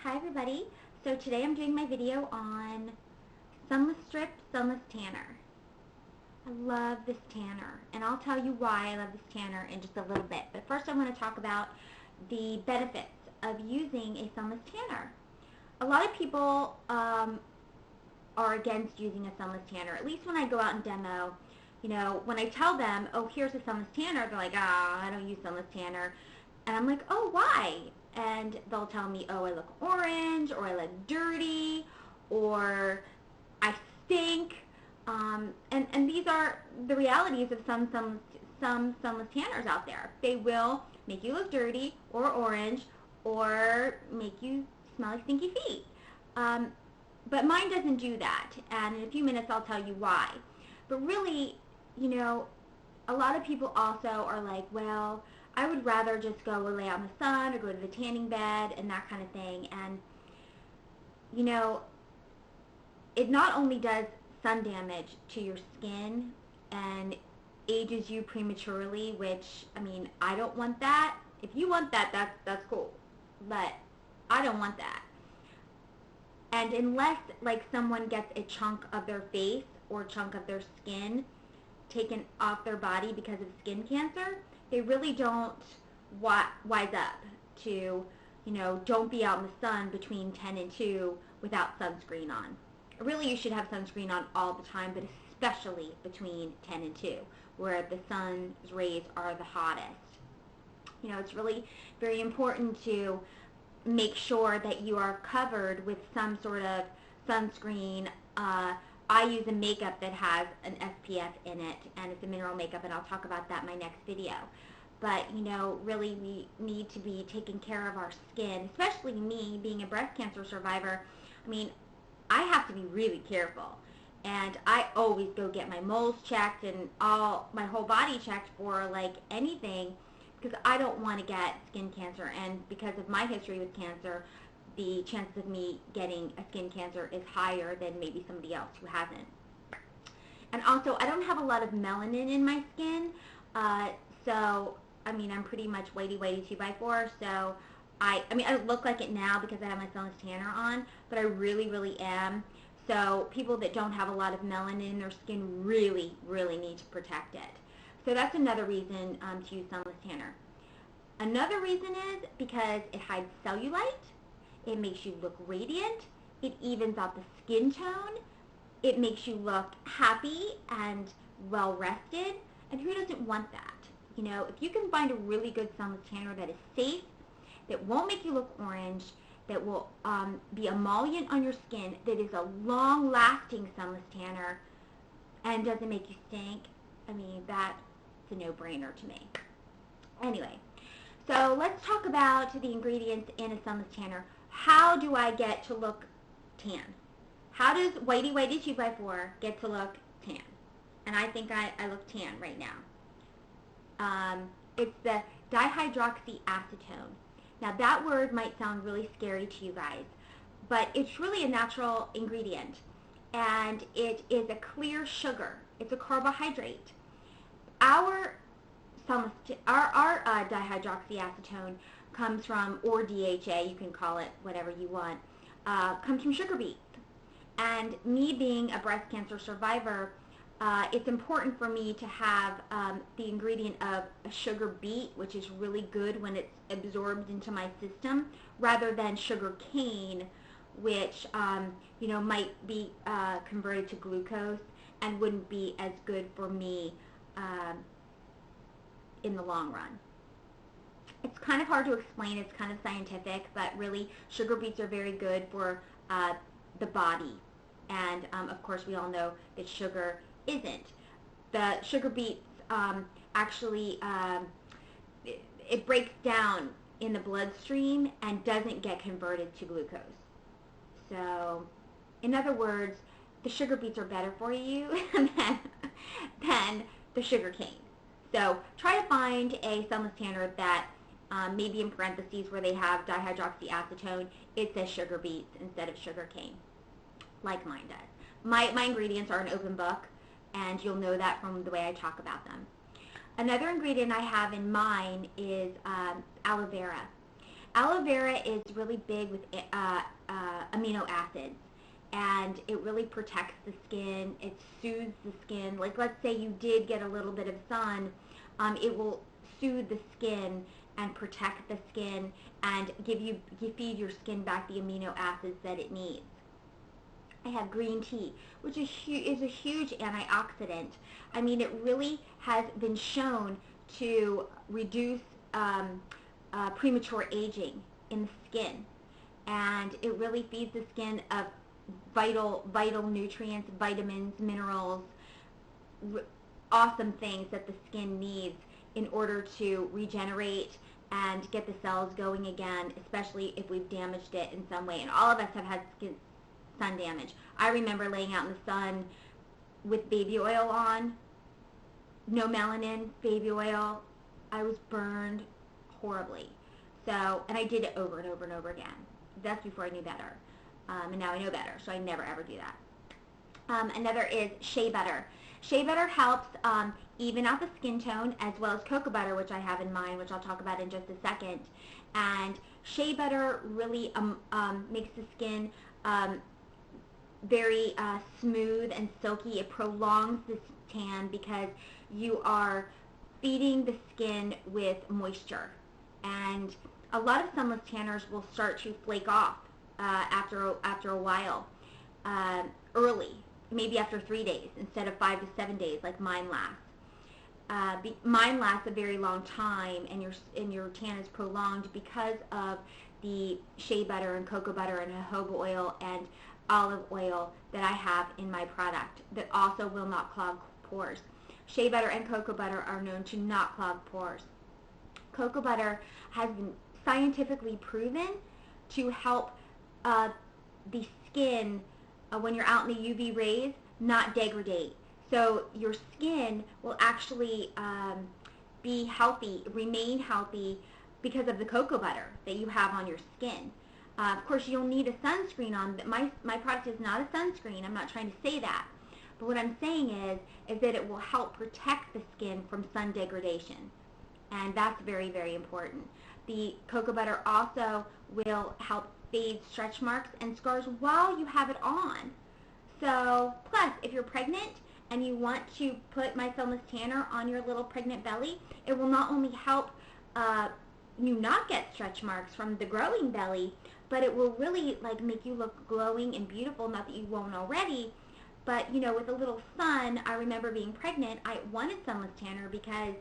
Hi everybody. So today I'm doing my video on Sunless Strip, Sunless Tanner. I love this tanner, and I'll tell you why I love this tanner in just a little bit. But first I want to talk about the benefits of using a Sunless Tanner. A lot of people are against using a Sunless Tanner, at least when I go out and demo. You know, when I tell them, oh, here's a Sunless Tanner, they're like, I don't use Sunless Tanner. And I'm like, oh, why? And they'll tell me, oh, I look orange, or I look dirty, or I stink. And these are the realities of some Sunless Tanners out there. They will make you look dirty, or orange, or make you smell like stinky feet. But mine doesn't do that, and in a few minutes I'll tell you why. But really, you know, a lot of people also are like, well, I would rather just go lay out in the sun or go to the tanning bed and that kind of thing. And, you know, it not only does sun damage to your skin and ages you prematurely, which, I mean, I don't want that. If you want that, that's cool. But I don't want that. And unless, like, someone gets a chunk of their face or a chunk of their skin taken off their body because of skin cancer, they really don't wise up to, you know, don't be out in the sun between 10 and 2 without sunscreen on. Really, you should have sunscreen on all the time, but especially between 10 and 2, where the sun's rays are the hottest. You know, it's really very important to make sure that you are covered with some sort of sunscreen. I use a makeup that has an SPF in it, and it's a mineral makeup, and I'll talk about that in my next video. But, you know, really we need to be taking care of our skin, especially me being a breast cancer survivor. I mean, I have to be really careful, and I always go get my moles checked and my whole body checked for, like, anything, because I don't want to get skin cancer. And because of my history with cancer, the chances of me getting a skin cancer is higher than maybe somebody else who hasn't. And also, I don't have a lot of melanin in my skin, so, I mean, I'm pretty much whitey 2x4, so I mean, I look like it now because I have my Sunless Tanner on, but I really am. So people that don't have a lot of melanin in their skin really need to protect it. So that's another reason to use Sunless Tanner. Another reason is because it hides cellulite. It makes you look radiant. It evens out the skin tone. It makes you look happy and well rested. And who doesn't want that? You know, if you can find a really good Sunless Tanner that is safe, that won't make you look orange, that will be emollient on your skin, that is a long-lasting Sunless Tanner, and doesn't make you stink, I mean, that's a no-brainer to me. Anyway, so let's talk about the ingredients in a Sunless Tanner. How do I get to look tan? How does whitey 2x4 get to look tan? And I think I look tan right now. It's the dihydroxyacetone. Now that word might sound really scary to you guys, but it's really a natural ingredient, and it is a clear sugar. It's a carbohydrate. Our dihydroxyacetone comes from, or DHA, you can call it whatever you want, comes from sugar beets. And me being a breast cancer survivor, it's important for me to have the ingredient of a sugar beet, which is really good when it's absorbed into my system, rather than sugar cane, which you know, might be converted to glucose and wouldn't be as good for me in the long run. It's kind of hard to explain. It's kind of scientific, but really sugar beets are very good for the body. And of course we all know that sugar isn't. The sugar beets actually, it breaks down in the bloodstream and doesn't get converted to glucose. So, in other words, the sugar beets are better for you than the sugar cane. So, try to find a Sunless Tanner that maybe in parentheses where they have dihydroxyacetone, it says sugar beets instead of sugar cane, like mine does. My ingredients are an open book, and you'll know that from the way I talk about them. Another ingredient I have in mine is aloe vera. Aloe vera is really big with amino acids, and it really protects the skin. It soothes the skin. Like, let's say you did get a little bit of sun, it will soothe the skin and protect the skin and feed your skin back the amino acids that it needs. I have green tea, which is a huge antioxidant. I mean, it really has been shown to reduce premature aging in the skin, and it really feeds the skin of vital nutrients, vitamins, minerals, awesome things that the skin needs in order to regenerate and get the cells going again, especially if we've damaged it in some way. And all of us have had sun damage. I remember laying out in the sun with baby oil on, no melanin, baby oil. I was burned horribly. So, and I did it over and over and over again. That's before I knew better. And now I know better, so I never ever do that. Another is shea butter. Shea butter helps even out the skin tone, as well as cocoa butter, which I have in mine, which I'll talk about in just a second. And shea butter really makes the skin very smooth and silky. It prolongs the tan because you are feeding the skin with moisture. And a lot of sunless tanners will start to flake off after a while, early, maybe after 3 days instead of 5 to 7 days like mine lasts. Mine lasts a very long time, and your tan is prolonged because of the shea butter and cocoa butter and jojoba oil and olive oil that I have in my product that also will not clog pores. Shea butter and cocoa butter are known to not clog pores. Cocoa butter has been scientifically proven to help the skin when you're out in the UV rays not degrade. So your skin will actually be healthy, remain healthy because of the cocoa butter that you have on your skin. Of course, you'll need a sunscreen on. My product is not a sunscreen. I'm not trying to say that. But what I'm saying is that it will help protect the skin from sun degradation. And that's very, very important. The cocoa butter also will help fade stretch marks and scars while you have it on. So, plus, if you're pregnant and you want to put my Sunless Tanner on your little pregnant belly, it will not only help you not get stretch marks from the growing belly, but it will really make you look glowing and beautiful. Not that you won't already, but with a little sun. I remember being pregnant, I wanted Sunless Tanner because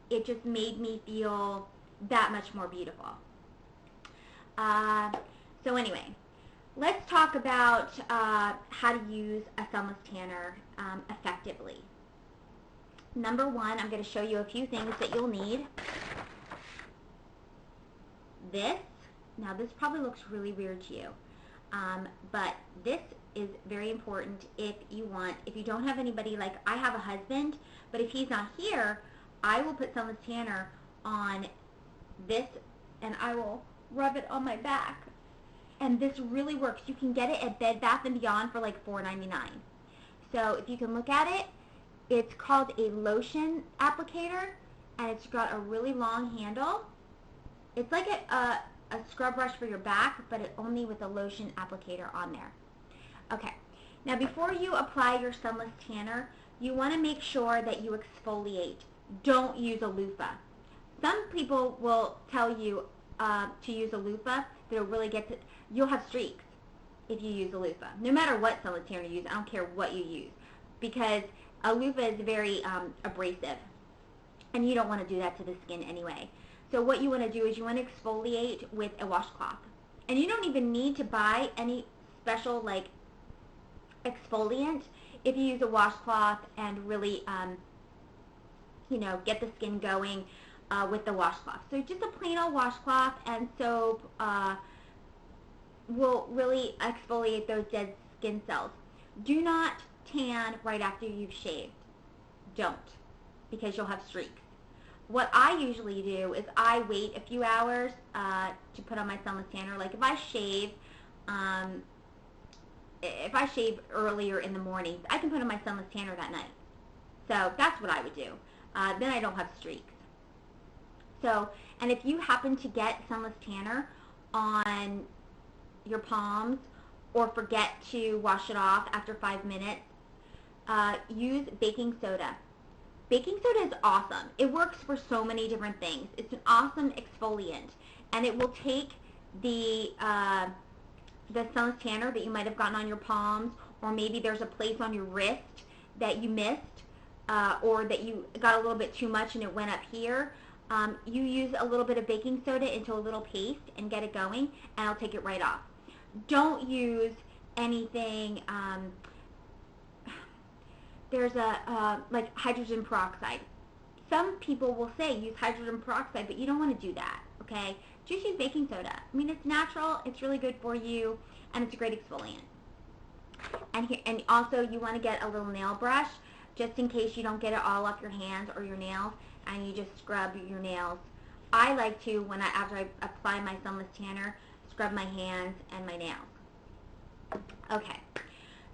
it just made me feel that much more beautiful. So anyway, let's talk about how to use a Sunless Tanner effectively. Number one, I'm going to show you a few things that you'll need. Now this probably looks really weird to you, but this is very important if you don't have anybody. Like, I have a husband, but if he's not here, I will put Sunless Tanner on this and I will rub it on my back. And this really works. You can get it at Bed Bath & Beyond for like $4.99. So if you can look at it, it's called a lotion applicator, and it's got a really long handle. It's like a scrub brush for your back, but it only with a lotion applicator on there. Okay, now before you apply your Sunless Tanner, you want to make sure that you exfoliate. Don't use a loofah. Some people will tell you to use a loofah, that it'll really get to, you'll have streaks if you use a loofah. No matter what Sunless Tanner you use, I don't care what you use, because a loofah is very abrasive, and you don't want to do that to the skin anyway. So what you want to do is you want to exfoliate with a washcloth. And you don't even need to buy any special exfoliant if you use a washcloth and really get the skin going with the washcloth. So just a plain old washcloth and soap will really exfoliate those dead skin cells. Do not tan right after you've shaved. Don't, because you'll have streaks. What I usually do is I wait a few hours to put on my Sunless Tanner. Like if I shave earlier in the morning, I can put on my Sunless Tanner that night. So that's what I would do. Then I don't have streaks. So, and if you happen to get Sunless Tanner on your palms or forget to wash it off after 5 minutes, use baking soda. Baking soda is awesome. It works for so many different things. It's an awesome exfoliant, and it will take the Sunless Tanner that you might have gotten on your palms, or maybe there's a place on your wrist that you missed, or that you got a little bit too much and it went up here. You use a little bit of baking soda into a little paste and get it going, and it'll take it right off. Don't use anything, there's like hydrogen peroxide. Some people will say use hydrogen peroxide, but you don't want to do that, okay? Just use baking soda. I mean, it's natural, it's really good for you, and it's a great exfoliant. And also you want to get a little nail brush, just in case you don't get it all off your hands or your nails, and you just scrub your nails. I like to, after I apply my Sunless Tanner, scrub my hands and my nails. Okay,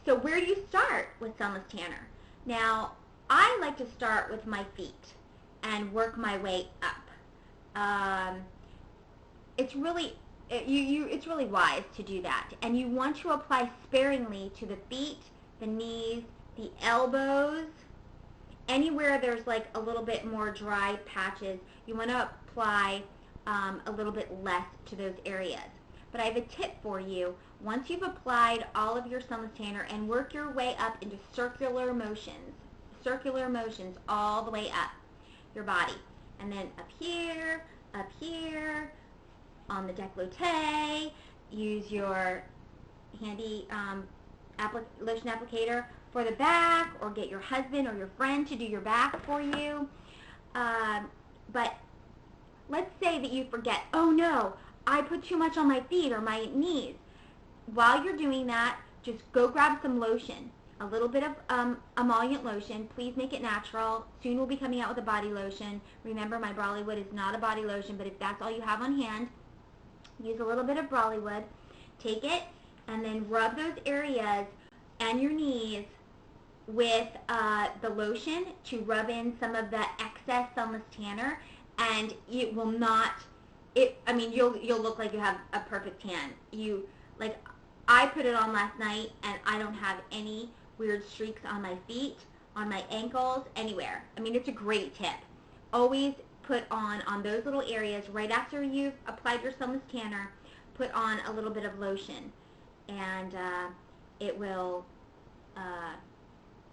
so where do you start with Sunless Tanner? Now, I like to start with my feet and work my way up. It's really wise to do that, and you want to apply sparingly to the feet, the knees, the elbows, anywhere there's like a little bit more dry patches. You want to apply a little bit less to those areas. But I have a tip for you. Once you've applied all of your Sunless Tanner, and work your way up into circular motions all the way up your body, and then up here, on the décolleté, use your handy lotion applicator for the back, or get your husband or your friend to do your back for you. But let's say that you forget, oh no, I put too much on my feet or my knees. While you're doing that, just go grab some lotion, a little bit of emollient lotion. Please make it natural. Soon we'll be coming out with a body lotion. Remember, my Bollywood is not a body lotion, but if that's all you have on hand, use a little bit of Bollywood. Take it and then rub those areas and your knees with the lotion to rub in some of the excess Sunless Tanner, and it will not, I mean, you'll look like you have a perfect tan. I put it on last night, and I don't have any weird streaks on my feet, on my ankles, anywhere. I mean, it's a great tip. Always put on those little areas right after you've applied your Sunless Tanner, put on a little bit of lotion, and it will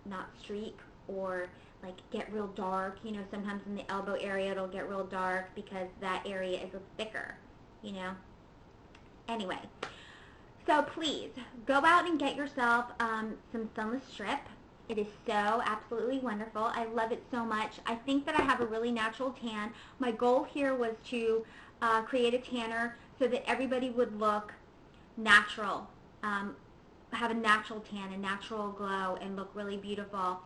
not streak or like get real dark. You know, sometimes in the elbow area it'll get real dark because that area is thicker, you know. Anyway, so please go out and get yourself some Sunless Strip. It is so absolutely wonderful. I love it so much. I think that I have a really natural tan. My goal here was to create a tanner so that everybody would look natural, have a natural tan, a natural glow, and look really beautiful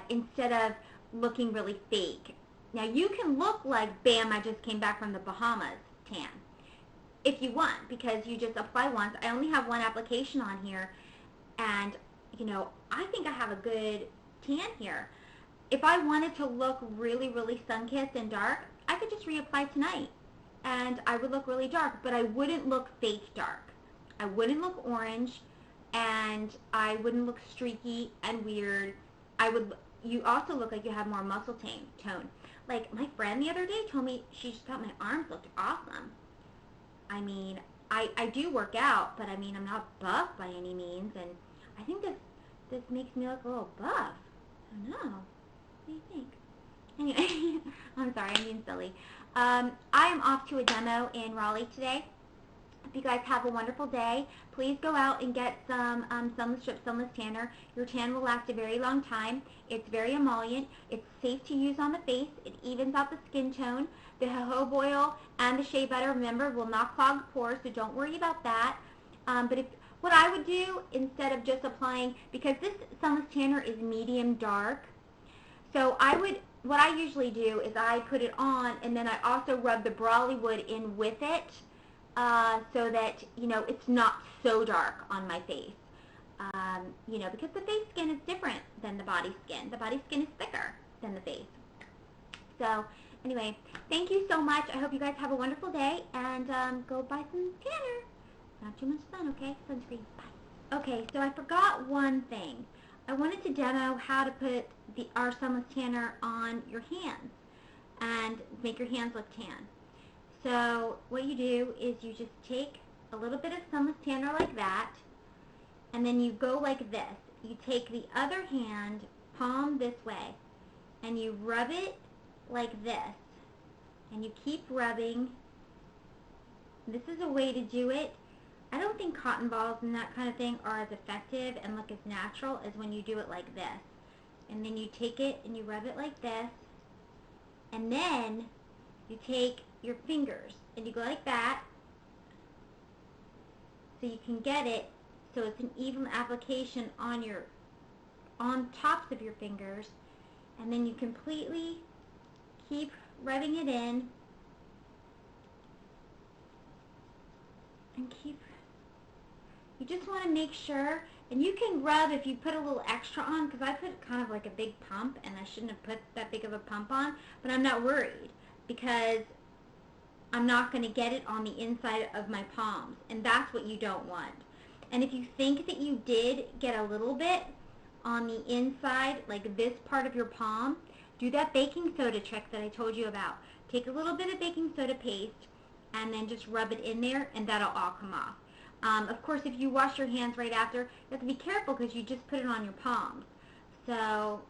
instead of looking really fake. Now you can look like, bam, I just came back from the Bahamas tan, if you want, because you just apply once. I only have one application on here, and you know, I think I have a good tan here. If I wanted to look really, really sun-kissed and dark, I could just reapply tonight, and I would look really dark, but I wouldn't look fake dark. I wouldn't look orange, and I wouldn't look streaky and weird. You also look like you have more muscle tone. Like my friend the other day told me she just thought my arms looked awesome. I mean, I do work out, but I mean, I'm not buff by any means, and I think this makes me look a little buff. I don't know. What do you think? Anyway, I'm sorry, I'm being silly. I am off to a demo in Raleigh today. If you guys have a wonderful day, please go out and get some Sunless Strip, Sunless Tanner. Your tan will last a very long time. It's very emollient. It's safe to use on the face. It evens out the skin tone. The jojoba oil and the shea butter, remember, will not clog pores, so don't worry about that. But what I would do instead of just applying, because this Sunless Tanner is medium dark, so what I usually do is I put it on, and then I also rub the Bollywood in with it, so that, you know, it's not so dark on my face. You know, because the face skin is different than the body skin. The body skin is thicker than the face. So Anyway, thank you so much. I hope you guys have a wonderful day, and go buy some tanner. Not too much sun, okay? Sunscreen. Bye. Okay, so I forgot one thing. I wanted to demo how to put our Sunless Tanner on your hands and make your hands look tan. So what you do is you just take a little bit of Sunless Tanner like that, and then you go like this. You take the other hand, palm this way, and you rub it like this, and you keep rubbing. This is a way to do it. I don't think cotton balls and that kind of thing are as effective and look as natural as when you do it like this. And then you take it and you rub it like this, and then you take your fingers and you go like that, so you can get it so it's an even application on tops of your fingers, and then you completely keep rubbing it in and you just want to make sure, and you can rub if you put a little extra on, because I put kind of like a big pump, and I shouldn't have put that big of a pump on, but I'm not worried because I'm not going to get it on the inside of my palms, and that's what you don't want. And if you think that you did get a little bit on the inside, like this part of your palm, do that baking soda trick that I told you about. Take a little bit of baking soda paste and then just rub it in there, and that'll all come off. Of course, if you wash your hands right after, you have to be careful because you just put it on your palms. So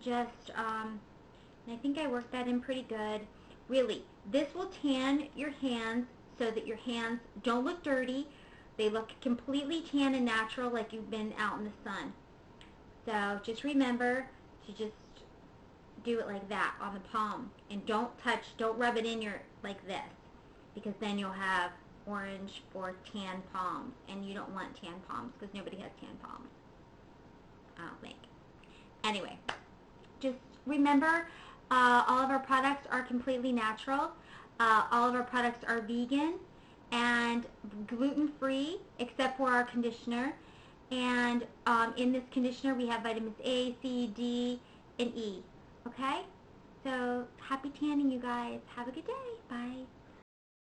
just, I think I worked that in pretty good. Really, this will tan your hands so that your hands don't look dirty. They look completely tan and natural, like you've been out in the sun. So just remember to just do it like that on the palm, and don't rub it in like this, because then you'll have orange or tan palms, and you don't want tan palms because nobody has tan palms, I don't think. Anyway, just remember, all of our products are completely natural. All of our products are vegan and gluten-free except for our conditioner. And in this conditioner we have vitamins A, C, D, and E. Okay? So happy tanning, you guys. Have a good day. Bye.